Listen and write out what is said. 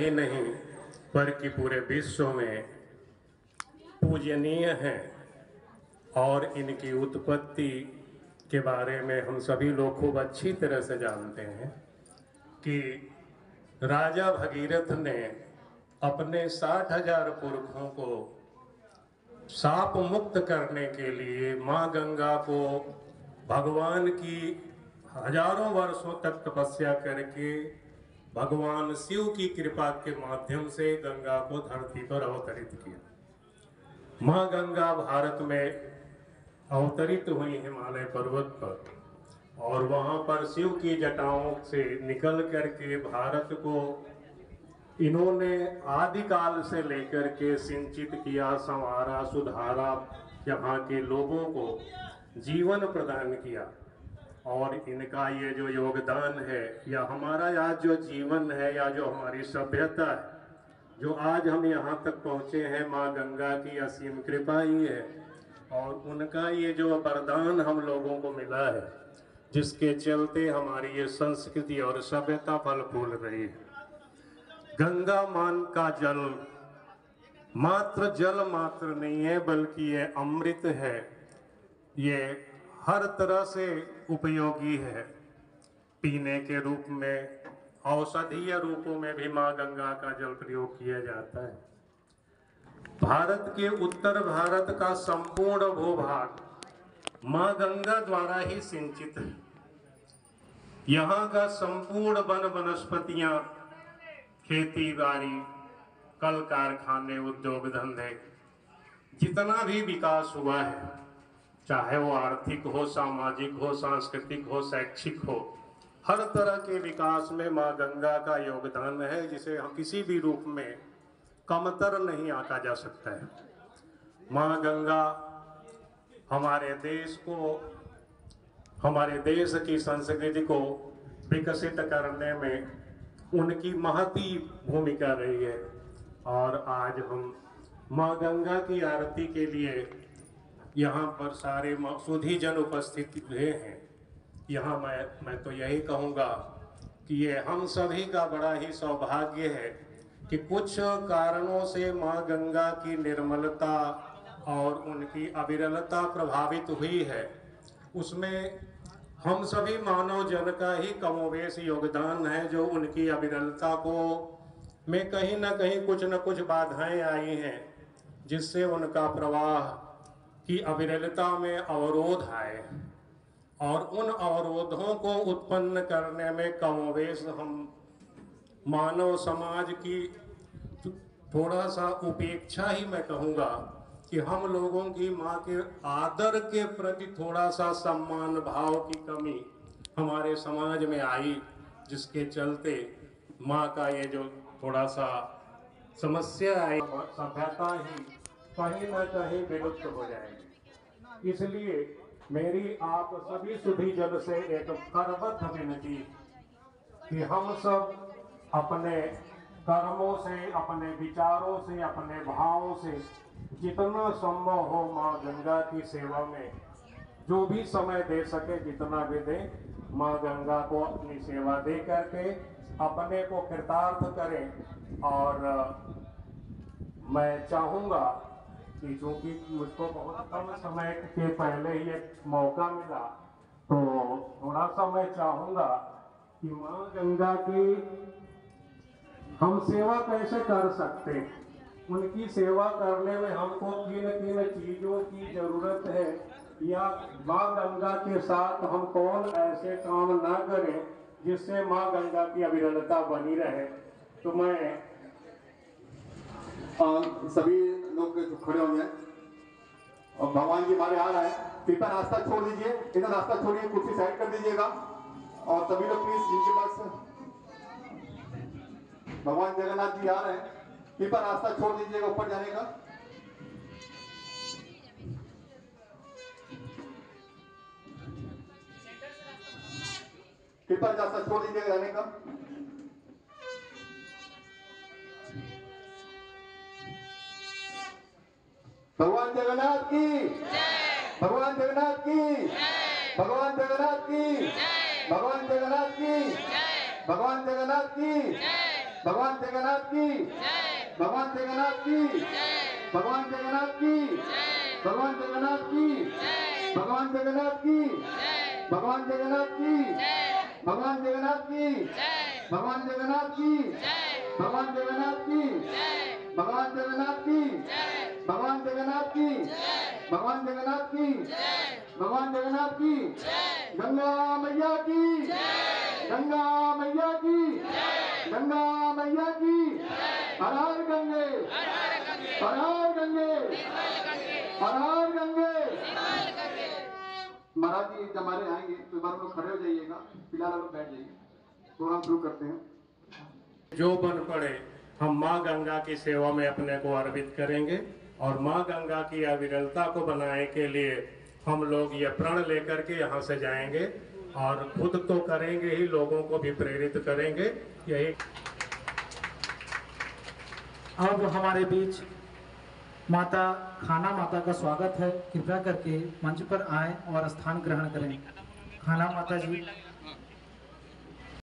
ही नहीं बल्कि पूरे विश्व में पूजनीय हैं। और इनकी उत्पत्ति के बारे में हम सभी लोग खूब अच्छी तरह से जानते हैं कि राजा भगीरथ ने अपने 60,000 पुरखों को शाप मुक्त करने के लिए माँ गंगा को भगवान की हजारों वर्षों तक तपस्या करके भगवान शिव की कृपा के माध्यम से गंगा को धरती पर अवतरित किया। माँ गंगा भारत में अवतरित हुई हिमालय पर्वत पर और वहाँ पर शिव की जटाओं से निकल करके भारत को इन्होंने आदिकाल से लेकर के सिंचित किया, संवारा, सुधारा, यहाँ के लोगों को जीवन प्रदान किया। और इनका ये जो योगदान है या हमारा आज जो जीवन है या जो हमारी सभ्यता है, जो आज हम यहाँ तक पहुँचे हैं, माँ गंगा की असीम कृपा ही है। और उनका ये जो वरदान हम लोगों को मिला है, जिसके चलते हमारी ये संस्कृति और सभ्यता फल फूल रही है। गंगा मान का जल मात्र जल मात्र नहीं है, बल्कि ये अमृत है। ये हर तरह से उपयोगी है। पीने के रूप में, औषधीय रूपों में भी माँ गंगा का जल प्रयोग किया जाता है। भारत के उत्तर भारत का संपूर्ण भूभाग माँ गंगा द्वारा ही सिंचित है। यहाँ का संपूर्ण वन वनस्पतियाँ, खेती बाड़ी, कल कारखाने, उद्योग धंधे, जितना भी विकास हुआ है, चाहे वो आर्थिक हो, सामाजिक हो, सांस्कृतिक हो, शैक्षिक हो, हर तरह के विकास में माँ गंगा का योगदान है, जिसे हम किसी भी रूप में कमतर नहीं आंका जा सकता है। माँ गंगा हमारे देश को, हमारे देश की संस्कृति को विकसित करने में उनकी महती भूमिका रही है। और आज हम माँ गंगा की आरती के लिए यहाँ पर सारे सुधी जन उपस्थित हुए हैं। यहाँ मैं तो यही कहूँगा कि ये हम सभी का बड़ा ही सौभाग्य है कि कुछ कारणों से माँ गंगा की निर्मलता और उनकी अविरलता प्रभावित हुई है। उसमें हम सभी मानव जन का ही कमोवेश योगदान है, जो उनकी अविरलता को में कहीं ना कहीं कुछ न कुछ बाधाएं आई हैं, जिससे उनका प्रवाह की अविरलता में अवरोध आए। और उन अवरोधों को उत्पन्न करने में कमोवेश हम मानव समाज की थोड़ा सा उपेक्षा ही मैं कहूँगा कि हम लोगों की माँ के आदर के प्रति थोड़ा सा सम्मान भाव की कमी हमारे समाज में आई, जिसके चलते माँ का ये जो थोड़ा सा समस्या आई, सभ्यता ही कहीं ना कहीं विलुप्त हो जाएगी। इसलिए मेरी आप सभी सुधी जन से एक करबद्ध विनती कि हम सब अपने कर्मों से, अपने विचारों से, अपने भावों से जितना संभव हो माँ गंगा की सेवा में जो भी समय दे सके, जितना भी दे, माँ गंगा को अपनी सेवा दे करके अपने को कृतार्थ करें। और मैं चाहूँगा कि चूँकि मुझको बहुत कम समय के पहले ही एक मौका मिला, तो थोड़ा सा मैं चाहूँगा कि माँ गंगा की हम सेवा कैसे कर सकते हैं, उनकी सेवा करने में हमको किन किन चीज़ों की जरूरत है, या माँ गंगा के साथ हम कौन ऐसे काम ना करें जिससे माँ गंगा की अविरलता बनी रहे। तो मैं सभी लोग खड़े हो जाए और भगवान जी हमारे आ रहा है। कृपया रास्ता छोड़ दीजिए, इधर रास्ता छोड़िए, कुर्सी साइड कर दीजिएगा। और सभी लोग प्लीज जिनके पास भगवान जगन्नाथ जी आ रहे हैं, कृपया रास्ता छोड़ दीजिएगा ऊपर जाने का। कृपया रास्ता छोड़ दीजिएगा जाने का। भगवान जगन्नाथ की, भगवान जगन्नाथ की, भगवान जगन्नाथ की, भगवान जगन्नाथ की, भगवान जगन्नाथ की, भगवान जगन्नाथ की, भगवान जगन्नाथ की, भगवान जगन्नाथ की, भगवान जगन्नाथ की, भगवान जगन्नाथ की, भगवान जगन्नाथ की, भगवान जगन्नाथ की, भगवान जगन्नाथ की, भगवान जगन्नाथ की, भगवान जगन्नाथ की, भगवान जगन्नाथ की, भगवान जगन्नाथ की, भगवान जगन्नाथ की, गंगा मैया की, गंगा मैया की, गंगा मैया की, हर हर गंगे, हर हर गंगे, हर हर गंगे। महाराज जी जब हमारे आएंगे तो बार लोग खड़े हो जाइएगा, फिलहाल लोग बैठ जाइए, प्रोग्राम शुरू करते हैं। जो बन पड़े हम माँ गंगा की सेवा में अपने को अर्पित करेंगे और माँ गंगा की अविरलता को बनाने के लिए हम लोग ये प्रण लेकर के यहाँ से जाएंगे और खुद तो करेंगे ही, लोगों को भी प्रेरित करेंगे। यही अब हमारे बीच माता खाना माता का स्वागत है। कृपया करके मंच पर आए और स्थान ग्रहण करें। खाना माता जी